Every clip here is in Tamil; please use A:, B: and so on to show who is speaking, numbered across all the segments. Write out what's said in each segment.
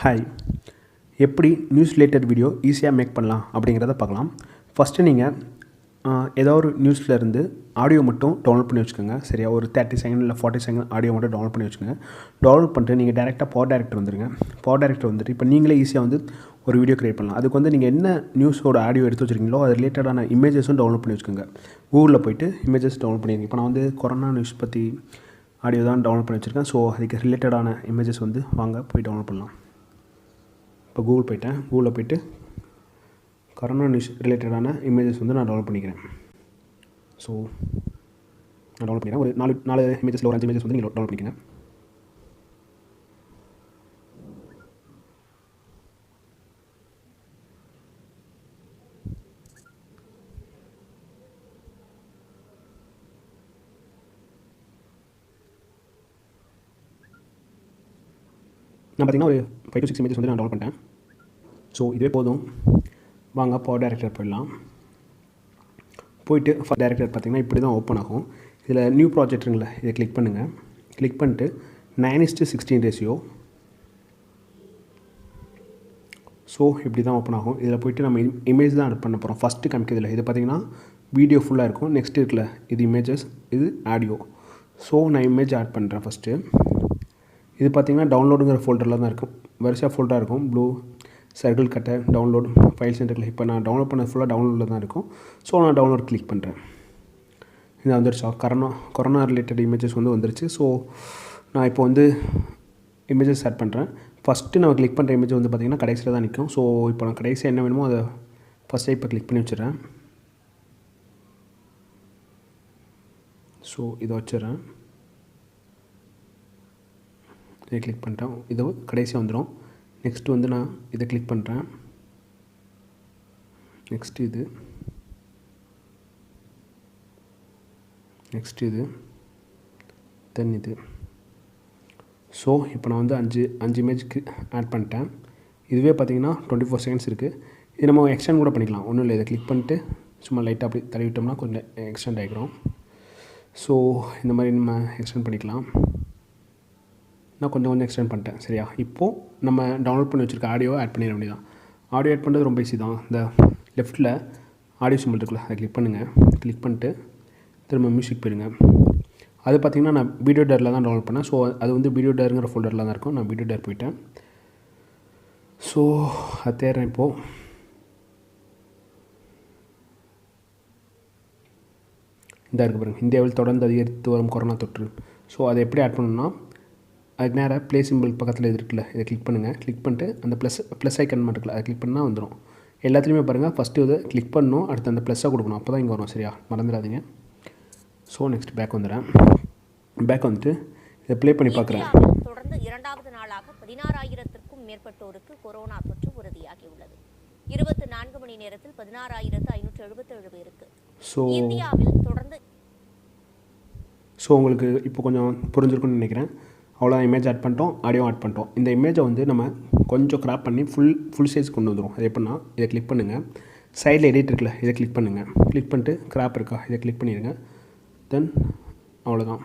A: ஹாய், எப்படி நியூஸ் ரிலேட்டட் வீடியோ ஈஸியாக மேக் பண்ணலாம் அப்படிங்கிறத பார்க்கலாம். ஃபஸ்ட்டு நீங்கள் ஏதோ ஒரு நியூஸ்லேருந்து ஆடியோ மட்டும் டவுன்லோட் பண்ணி வச்சுக்கோங்க. சரியா, ஒரு 30 செகண்ட் இல்லை 40 செகண்ட் ஆடியோ மட்டும் டவுன்லோட் பண்ணி வச்சுக்கோங்க. டவுன்லோட் பண்ணிட்டு நீங்கள் டேரெக்டாக பவர் டைரக்டர் வந்துடுங்க. பவர் டைரக்டர் வந்துட்டு இப்போ நீங்களே ஈஸியாக வந்து ஒரு வீடியோ க்ரியேட் பண்ணலாம். அதுக்கு வந்து நீங்கள் என்ன நியூஸோட ஆடியோ எடுத்து வச்சுருக்கீங்களோ அது ரிலேட்டடான இமேஜஸும் டவுன்லோட் பண்ணி வச்சுக்கோங்க. கூகுளில் போய்ட்டு இமேஜஸ் டவுன்லோட் பண்ணிடுங்க. இப்போ நான் வந்து கொரோனா நியூஸ் பற்றி ஆடியோ தான் டவுன்லோட் பண்ணி வச்சுருக்கேன். ஸோ அதுக்கு ரிலேட்டடான இமேஜஸ் வந்து வாங்க போய் டவுன்லோட் பண்ணலாம். இப்போ கூகுள் போய்ட்டேன். கூகுளில் போய்ட்டு கொரோனா நியூஸ் ரிலேட்டடான இமேஜஸ் வந்து நான் டவுன்லோட் பண்ணிக்கிறேன். ஸோ நான் டவுன்லோட் பண்ணிக்கிறேன். ஒரு நாலு இமேஜஸில் ஒரு 5 இமேஜஸ் வந்து நீங்கள் டவுன்லோட் பண்ணிக்கங்க. நான் பார்த்தீங்கன்னா ஒரு 5 to 6 இமேஜஸ் வந்து நான் டவுன்லோட் பண்ணிட்டேன். ஸோ இதுவே போதும். வாங்க பவர் டைரக்டர் போயிடலாம். போயிட்டு டைரக்டர் பார்த்தீங்கன்னா இப்படி தான் ஓப்பன் ஆகும். இதில் நியூ ப்ராஜெக்ட்டுங்களா, இதை கிளிக் பண்ணுங்கள். கிளிக் பண்ணிட்டு 9:16 ரேஷியோ. ஸோ இப்படி தான் ஓப்பன் ஆகும். இதில் போய்ட்டு நம்ம இமேஜ் தான் ஆட் பண்ண போகிறோம். ஃபஸ்ட்டு காமிக்கிறதுல இது பார்த்திங்கன்னா வீடியோ ஃபுல்லாக இருக்கும். நெக்ஸ்ட் இருக்குல்ல, இது இமேஜஸ், இது ஆடியோ. ஸோ நான் இமேஜ் ஆட் பண்ணுறேன் ஃபஸ்ட்டு. இது பார்த்திங்கன்னா டவுன்லோடுங்கிற ஃபோல்டரில் தான் இருக்கும். வரிசையாக ஃபோல்டராக இருக்கும். ப்ளூ சர்க்கிள் கட்டை டவுன்லோட் ஃபைல் சென்டரில். இப்போ நான் டவுன்லோட் பண்ணது ஃபுல்லாக டவுன்லோடில் தான் இருக்கும். ஸோ நான் டவுன்லோட் கிளிக் பண்ணுறேன். இது வந்துருச்சா, கொரோனா ரிலேட்டட் இமேஜஸ் வந்து வந்துருச்சு. ஸோ நான் இப்போ வந்து இமேஜஸ் ஆட் பண்ணுறேன். ஃபஸ்ட்டு நம்ம கிளிக் பண்ணுற இமேஜ் வந்து பார்த்திங்கன்னா கடைசியில் தான் நிற்கும். ஸோ இப்போ நான் கடைசியாக என்ன வேணுமோ அதை ஃபஸ்ட்டே இப்போ கிளிக் பண்ணி வச்சிடறேன். ஸோ இதை வச்சிடறேன். இதை கிளிக் பண்ணிட்டேன். இது கடைசியாக வந்துடும். நெக்ஸ்ட்டு வந்து நான் இதை கிளிக் பண்ணுறேன். நெக்ஸ்ட்டு இது, நெக்ஸ்ட்டு இது, தென் இது. ஸோ இப்போ நான் வந்து அஞ்சு இமேஜ்க்கு ஆட் பண்ணிட்டேன். இதுவே பார்த்திங்கன்னா 24 செகண்ட்ஸ் இருக்குது. இது நம்ம எக்ஸ்டெண்ட் கூட பண்ணிக்கலாம். ஒன்றும் இல்லை, இதை கிளிக் பண்ணிட்டு சும்மா லைட்டாக அப்படி தடவிட்டோம்னா கொஞ்சம் எக்ஸ்டெண்ட் ஆகிக்கிறோம். ஸோ இந்த மாதிரி நம்ம எக்ஸ்டெண்ட் பண்ணிக்கலாம். நான் கொஞ்சம் எக்ஸ்டெண்ட் பண்ணிட்டேன். சரியா, இப்போது நம்ம டவுன்லோட் பண்ணி வச்சுருக்க ஆடியோ ஆட் பண்ணிட வேண்டியதான். ஆடியோ ஆட் பண்ணுறது ரொம்ப ஈஸி தான். இந்த லெஃப்ட்டில் ஆடியோ சிம்பிள் இருக்குல்ல, அதை கிளிக் பண்ணுங்கள். கிளிக் பண்ணிட்டு திரும்ப மியூசிக் போயிருங்க. அது பார்த்திங்கன்னா நான் வீடியோ டேரில் தான் டவுன்லோட் பண்ணேன். ஸோ அது வந்து வீடியோ டேருங்கிற ஃபோல்டரில் தான் இருக்கும். நான் வீடியோ டேர் போயிட்டேன். ஸோ அது தேடுறேன். இப்போது இந்த இருக்குது பாருங்கள், இந்தியாவில் தொடர்ந்து அதிகரித்து வரும் கொரோனா தொற்று. ஸோ அதை எப்படி ஆட் பண்ணணும்னா, அதுக்கு நேராக ப்ளே சிம்பிள் பக்கத்தில் இது இருக்குல்ல, இதை கிளிக் பண்ணுங்கள். கிளிக் பண்ணிட்டு அந்த ப்ளஸ் ஐக்கன் மட்டும் இருக்குல்ல, அதை கிளிக் பண்ணால் வந்துடும். எல்லாத்துலேயுமே பாருங்கள், ஃபஸ்ட்டு இதை கிளிக் பண்ணணும், அடுத்து அந்த ப்ளஸ்ஸாக கொடுக்கணும். அப்போ தான் இங்கே வரும். சரியா, மறந்துடாதீங்க. ஸோ நெக்ஸ்ட் பேக் வந்துடுறேன். பேக் வந்துட்டு இதை ப்ளே பண்ணி பார்க்குறேன்.
B: தொடர்ந்து 2வது நாளாக 16,000க்கும் மேற்பட்டோருக்கு கொரோனா தொற்று உறுதியாகியுள்ளது. 24 மணி நேரத்தில் 16,577 பேருக்கு. இந்தியாவில் தொடர்ந்து.
A: ஸோ உங்களுக்கு இப்போ கொஞ்சம் புரிஞ்சிருக்குன்னு நினைக்கிறேன். அவ்வளோ இமேஜ் ஆட் பண்ணிட்டோம், ஆடியோ ஆட் பண்ணிட்டோம். இந்த இமேஜை வந்து நம்ம கொஞ்சம் கிராப் பண்ணி ஃபுல் சைஸ் கொண்டு வந்துடும். அது எப்படின்னா, இதை கிளிக் பண்ணுங்கள். சைடில் எடிட் இருக்குல்ல, இதை கிளிக் பண்ணுங்கள். கிளிக் பண்ணிட்டு கிராப் இருக்கா, இதை கிளிக் பண்ணிடுங்க. தென் அவ்வளோதான்,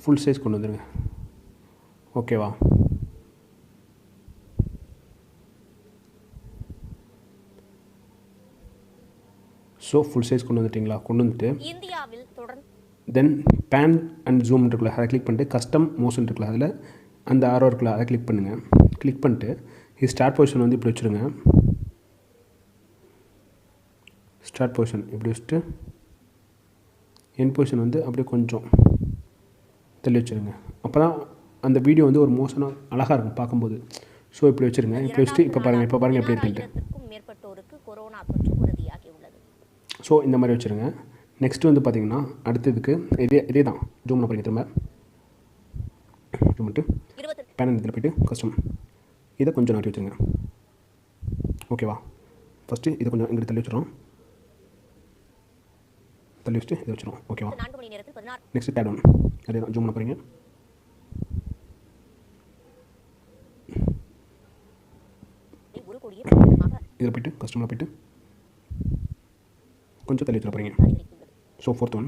A: ஃபுல் சைஸ் கொண்டு வந்துடுங்க. ஓகேவா? ஸோ ஃபுல் சைஸ் கொண்டு வந்துட்டிங்களா? கொண்டு வந்துட்டு
B: இந்தியாவில் தொடர்ந்து
A: தென் பேன் அண்ட் ஜூம் இருக்குல்ல, அதை கிளிக் பண்ணிட்டு கஸ்டம் மோஷன் இருக்குல்ல, அதில் அந்த ஆரோ இருக்குல்ல, அதை கிளிக் பண்ணுங்கள். கிளிக் பண்ணிட்டு இது ஸ்டார்ட் பொசிஷன் வந்து இப்படி வச்சுருங்க. ஸ்டார்ட் பொசிஷன் இப்படி வச்சுட்டு எண்ட் பொசிஷன் வந்து அப்படியே கொஞ்சம் தள்ளி வச்சுருங்க. அப்போ தான் அந்த வீடியோ வந்து ஒரு மோஷனாக அழகாக இருக்கும் பார்க்கும்போது. ஸோ இப்படி வச்சுருங்க. இப்படி வச்சுட்டு இப்போ பாருங்கள் எப்படி இருக்குன்ட்டு.
B: மேற்பட்டோருக்கு கொரோனா தொற்று உறுதியாகியுள்ளது.
A: ஸோ இந்த மாதிரி வச்சுருங்க. நெக்ஸ்ட்டு வந்து பார்த்திங்கன்னா அடுத்ததுக்கு இதே தான் ஜூம் பண்ண போகிறீங்க. திரும்ப ஜூம் பண்ணிட்டு பேனல் இதில் போய்ட்டு கஸ்டம் இதை கொஞ்சம் நாட்டி வச்சுருங்க. ஓகேவா? ஃபஸ்ட்டு இதை கொஞ்சம் இங்கிட்டு தள்ளி வச்சுருவோம். தள்ளி வச்சுட்டு இதை வச்சுருவோம். ஓகேவா? நெக்ஸ்ட்டு டேட் ஒன் அதே தான் ஜூம் பண்ண போகிறீங்க. இதில் போய்ட்டு கஸ்டமில் போய்ட்டு கொஞ்சம் தள்ளி வச்சுட போகிறீங்க. ஸோ ஃபோர்த் ஒன்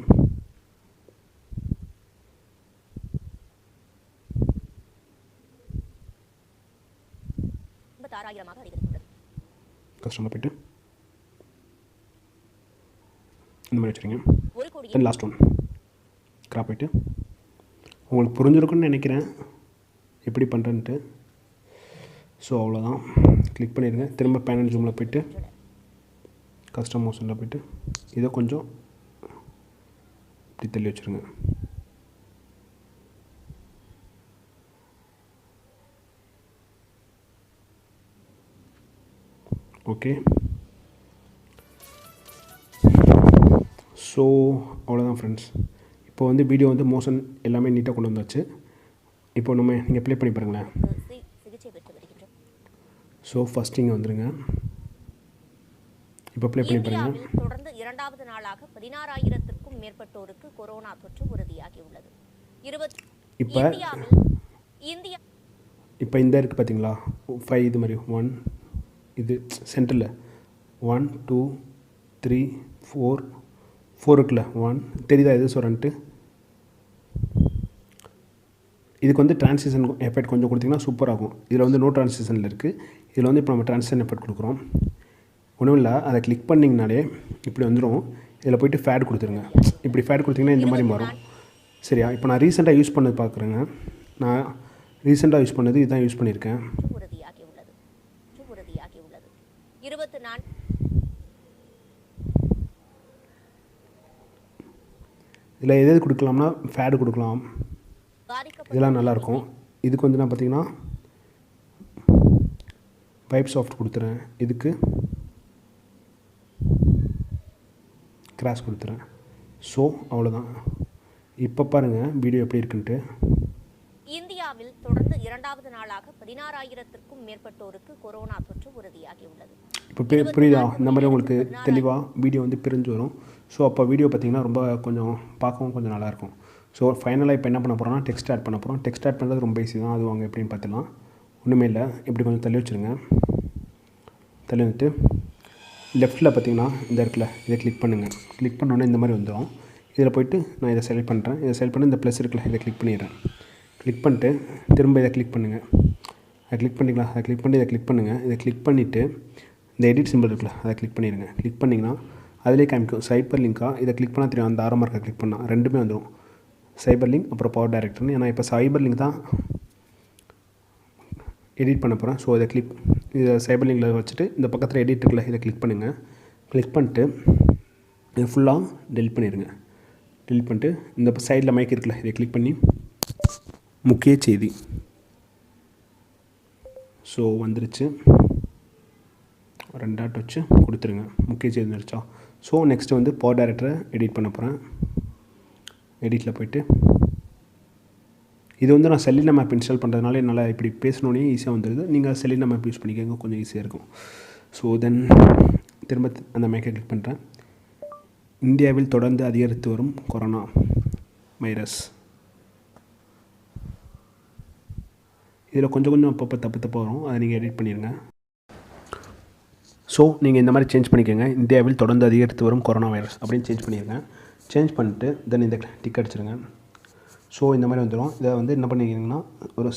B: 56,000 அதிகரித்துள்ளது.
A: கஸ்டமர் போய்ட்டு இந்த மாதிரி வச்சுருங்க.
B: ஒரு கோடி
A: தென் லாஸ்ட் ஒன் கிராப் போய்ட்டு உங்களுக்கு புரிஞ்சிருக்குன்னு நினைக்கிறேன் எப்படி பண்ணுறேன்ட்டு. ஸோ அவ்வளோதான், கிளிக் பண்ணிடுங்க. திரும்ப பேனல் ஜூமில் போய்ட்டு கஸ்டம் மோஷனில் போய்ட்டு இதை கொஞ்சம் இப்படி தள்ளி வச்சுருங்க. ஓகே, ஸோ அவ்வளோதான் ஃப்ரெண்ட்ஸ். இப்போ வந்து வீடியோ வந்து மோஷன் எல்லாமே நீட்டாக கொண்டு வந்தாச்சு. இப்போ நம்ம நீங்கள் ப்ளே பண்ணி பாருங்களேன்.
B: சிகிச்சை பெற்று வருகின்றோம்.
A: ஸோ ஃபஸ்ட் இங்கே வந்துடுங்க. இப்போ ப்ளே பண்ணி பாருங்கள்.
B: இந்தியாவில் தொடர்ந்து இரண்டாவது நாளாக 16,000க்கும் மேற்பட்டோருக்கு கொரோனா தொற்று உறுதியாகியுள்ளது.
A: இப்போ இந்த இருக்குது பார்த்தீங்களா, 5 இது மாதிரி 1 இது சென்டரில் 1 2 3 4 இருக்குல்ல 1 தெரியுதா எது சொல்கிறேன்ட்டு. இதுக்கு வந்து டிரான்சிஷன் எஃபெக்ட் கொஞ்சம் கொடுத்திங்கன்னா சூப்பராகும். இதில் வந்து நோ டிரான்சிஷனில் இருக்குது. இதில் வந்து இப்போ நம்ம டிரான்சிஷன் எஃபெக்ட் கொடுக்குறோம். ஒன்றும் இல்லை, அதை கிளிக் பண்ணிங்கனாலே இப்படி வந்துடும். இதில் போய்ட்டு ஃபேட் கொடுத்துருங்க. இப்படி ஃபேட் கொடுத்திங்கன்னா இந்த மாதிரி மாறும். சரியா? இப்போ நான் ரீசெண்டாக யூஸ் பண்ணது பார்க்குறேங்க. நான் ரீசெண்டாக யூஸ் பண்ணது இதுதான் யூஸ் பண்ணியிருக்கேன். இதில் எது கொடுக்கலாம்னா ஃபேடு கொடுக்கலாம், இதெல்லாம் நல்லாயிருக்கும். இதுக்கு வந்து நான் பார்த்தீங்கன்னா வைப் சாஃப்ட் கொடுத்துறேன், இதுக்கு கிராஷ் கொடுத்துறேன். ஸோ அவ்வளோதான். இப்போ பாருங்கள் வீடியோ எப்படி இருக்குன்ட்டு.
B: இந்தியாவில் தொடர்ந்து இரண்டாவது நாளாக 16,000க்கும் மேற்பட்டோருக்கு கொரோனா தொற்று உறுதியாகியுள்ளது.
A: இப்போ புரியுதா? இந்த மாதிரி உங்களுக்கு தெளிவாக வீடியோ வந்து பிரிஞ்சு வரும். ஸோ அப்போ வீடியோ பார்த்திங்கன்னா ரொம்ப கொஞ்சம் பார்க்கவும் கொஞ்சம் நல்லாயிருக்கும். ஸோ ஃபைனலாக இப்போ என்ன பண்ண போகிறோம்னா டெக்ஸ்ட் ஆட் பண்ண போகிறோம். டெக்ஸ்ட் ஆட் பண்ணுறது ரொம்ப ஈஸி தான். அது வாங்க எப்படின்னு பார்த்துலாம். ஒன்றுமே இல்லை, இப்படி கொஞ்சம் தள்ளி வச்சுருங்க. தள்ளி வந்துட்டு லெஃப்ட்டில் பார்த்திங்கன்னா இந்த இடத்துல இதை கிளிக் பண்ணுங்கள். கிளிக் பண்ணோன்னே இந்த மாதிரி வந்துடும். இதில் போய்ட்டு நான் இதை செலக்ட் பண்ணுறேன். இதை செலக்ட் பண்ணி இந்த ப்ளஸ் இருக்குல்ல இதை கிளிக் பண்ணிடுறேன். கிளிக் பண்ணிட்டு திரும்ப இதை கிளிக் பண்ணுங்கள். அதை கிளிக் பண்ணிக்கலாம். அதை கிளிக் பண்ணி இதை கிளிக் பண்ணுங்கள். இதை கிளிக் பண்ணிவிட்டு இந்த எடிட் சிம்பிள் இருக்குல்ல அதை கிளிக் பண்ணிடுங்க. கிளிக் பண்ணிங்கன்னா அதிலே காமிக்கும் சைபர் லிங்காக. இதை கிளிக் பண்ணால் தெரியும். அந்த ஆரம்ப இருக்க கிளிக் பண்ணால் ரெண்டுமே வந்துடும், சைபர் லிங்க் அப்புறம் பவர் டைரக்டர்னு. ஏன்னா இப்போ சைபர் லிங்க் தான் எடிட் பண்ண போகிறேன். ஸோ இதை இதை சைபர் லிங்கில் வச்சுட்டு இந்த பக்கத்தில் எடிட் இருக்குல்ல இதை கிளிக் பண்ணுங்கள். கிளிக் பண்ணிட்டு இதை ஃபுல்லாக டெலிட் பண்ணிடுங்க. டெலிட் பண்ணிட்டு இந்த சைடில் மைக் இருக்குல்ல இதை கிளிக் பண்ணி முக்கிய செய்தி ஸோ வந்துருச்சு. 2 டாட் வச்சு கொடுத்துருங்க. முக்கிய செய்தி வந்துருச்சா? ஸோ நெக்ஸ்ட்டு வந்து பவர் டைரக்டரை எடிட் பண்ண போகிறேன். எடிட்டில் போய்ட்டு இது வந்து நான் செலினா மேப் இன்ஸ்டால் பண்ணுறதுனால என்னால் இப்படி பேசணுன்னே ஈஸியாக வந்துடுது. நீங்கள் செலினா மேப் யூஸ் பண்ணிக்கோங்க, கொஞ்சம் ஈஸியாக இருக்கும். ஸோ தென் திரும்ப அந்த மைக்கை கிளிக் பண்ணுறேன். இந்தியாவில் தொடர்ந்து அதிகரித்து வரும் கொரோனா வைரஸ். இதில் கொஞ்சம் அப்பப்போ தப்பு வரும், அதை நீங்கள் எடிட் பண்ணிடுங்க. ஸோ நீங்கள் இந்த மாதிரி சேஞ்ச் பண்ணிக்கோங்க. இந்தியாவில் தொடர்ந்து அதிகரித்து வரும் கொரோனா வைரஸ் அப்படின்னு சேஞ்ச் பண்ணிடுங்க. சேஞ்ச் பண்ணிட்டு தென் இந்த டிக் அடிச்சிருங்க. ஸோ இந்த மாதிரி வந்துடும். இதை வந்து என்ன பண்ணிக்கிறீங்கன்னா ஒரு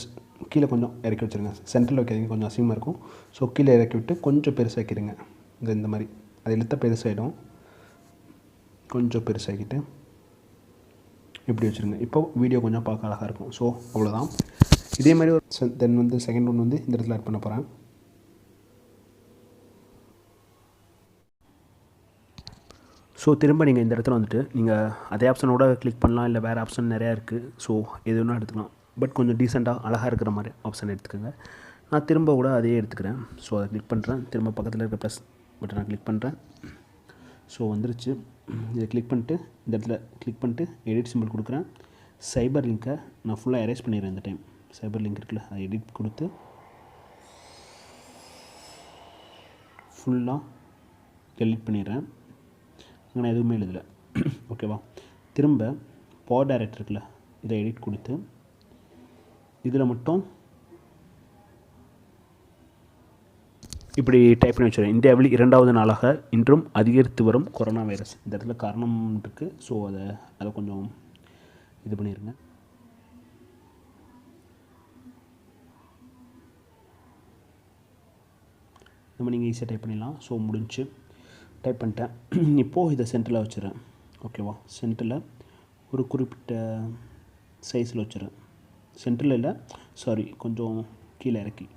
A: கீழே கொஞ்சம் இறக்கி வச்சுருங்க. சென்டரில் வைக்கிறீங்க, கொஞ்சம் அசிங்கமாக இருக்கும். ஸோ கீழே இறக்கி விட்டு கொஞ்சம் பெருசாக்கிடுங்க. இந்த மாதிரி அது இழுத்த பெருசாகிடும். கொஞ்சம் பெருசாகிட்டு இப்படி வச்சுருங்க. இப்போ வீடியோ கொஞ்சம் பார்க்க அழகாக இருக்கும். ஸோ அவ்வளோதான். இதே மாதிரி ஒரு தென் வந்து செகண்ட் ஒன் வந்து இந்த இடத்துல ஆட் பண்ண போகிறேன். ஸோ திரும்ப நீங்கள் இந்த இடத்துல வந்துட்டு நீங்கள் அதே ஆப்ஷனோட கிளிக் பண்ணலாம், இல்லை வேறு ஆப்ஷன் நிறையா இருக்குது. ஸோ எது வேணால் எடுத்துக்கலாம். பட் கொஞ்சம் டீசெண்டாக அழகாக இருக்கிற மாதிரி ஆப்ஷன் எடுத்துக்கோங்க. நான் திரும்ப கூட அதே எடுத்துக்கிறேன். ஸோ அதை கிளிக் பண்ணுறேன். திரும்ப பக்கத்தில் இருக்க ப்ளஸ் பட்டனை கிளிக் பண்ணுறேன். ஸோ வந்துருச்சு. இதை கிளிக் பண்ணிட்டு இந்த இடத்துல கிளிக் பண்ணிட்டு எடிட் சிம்பிள் கொடுக்குறேன். சைபர் லிங்க்கை நான் ஃபுல்லாக எரேஸ் பண்ணிடுறேன். இந்த டைம் சைபர் லிங்க் இருக்குல்ல அதை எடிட் கொடுத்து ஃபுல்லாக டெலிட் பண்ணிடுறேன். ஆனால் எதுவுமே எழுதலை. ஓகேவா? திரும்ப பவர் டைரக்டர் இருக்குல்ல இதை எடிட் கொடுத்து இதில் மட்டும் இப்படி டைப் பண்ணி வச்சுருவேன். இந்தியாவில் 2வது நாளாக இன்றும் அதிகரித்து வரும் கொரோனா வைரஸ். இந்த இடத்துல காரணம் இருக்குது. ஸோ அதை கொஞ்சம் இது பண்ணிடுங்க. இந்த மாதிரி நீங்கள் ஈஸியாக டைப் பண்ணிடலாம். ஸோ முடிஞ்சு டைப் பண்ணிட்டேன். இப்போது இதை சென்டரில் வச்சுறேன். ஓகேவா, சென்டரில் ஒரு குறிப்பிட்ட சைஸில் வச்சுறேன். சென்டரில் இல்லை, சாரி, கொஞ்சம் கீழே இறக்கி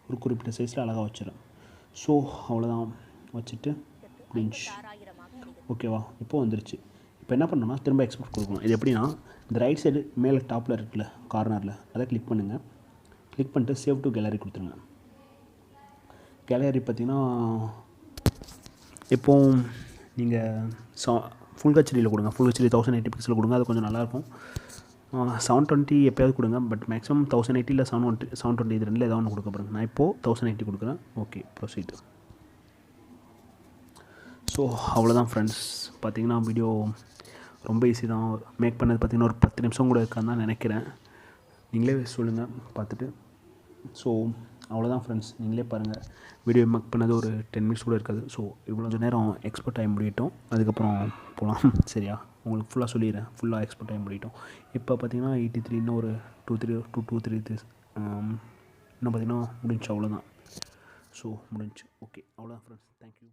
A: ஒரு குறிப்பிட்ட சைஸில் அழகாக வச்சுறேன். ஸோ அவ்வளோதான், வச்சுட்டு முடிஞ்சு. ஓகேவா, இப்போது வந்துருச்சு. இப்போ என்ன பண்ணணும்னா திரும்ப எக்ஸ்போர்ட் கொடுக்கணும். இது எப்படின்னா, இந்த ரைட் சைடு மேலே டாப்பில் இருக்குல்ல கார்னரில், அதை கிளிக் பண்ணுங்கள். கிளிக் பண்ணிட்டு சேவ் டு கேலரி கொடுத்துருங்க. கேலரி பார்த்திங்கன்னா இப்போது நீங்கள் ஃபுல் ஹெச்டியில் கொடுங்க. ஃபுல் ஹெச்டி 1080 பிக்சல் கொடுங்க, அது கொஞ்சம் நல்லாயிருக்கும். 720 எப்போயாவது கொடுங்க, பட் மேக்ஸிமம் 1080 இல்லை 720 இது ரெண்டில் ஏதாவது ஒன்று கொடுக்க போகிறேன். நான் இப்போது 1080 கொடுக்குறேன். Okay, proceed. ஸோ அவ்வளோதான் ஃப்ரெண்ட்ஸ். பார்த்திங்கன்னா வீடியோ ரொம்ப ஈஸி தான். மேக் பண்ணது பார்த்திங்கன்னா ஒரு 10 நிமிஷம் கூட இருக்கான்னு தான் நினைக்கிறேன். நீங்களே சொல்லுங்கள் பார்த்துட்டு. ஸோ அவ்வளோதான் ஃப்ரெண்ட்ஸ், நீங்களே பாருங்கள். வீடியோ மேக் பண்ணது ஒரு 10 மினிட்ஸ் கூட இருக்காது. ஸோ இவ்வளோ நேரம் எக்ஸ்போர்ட் டைம் முடியட்டும், அதுக்கப்புறம் போகலாம். சரியா, உங்களுக்கு ஃபுல்லாக சொல்லிடுறேன். ஃபுல்லாக எக்ஸ்போர்ட் டைம் முடியட்டும். இப்போ பார்த்திங்கன்னா 83, இன்னும் ஒரு 2-3 இன்னும் பார்த்திங்கன்னா முடிஞ்சு. அவ்வளோதான். ஸோ முடிஞ்சு. ஓகே, அவ்வளோதான் ஃப்ரெண்ட்ஸ். தேங்க்யூ.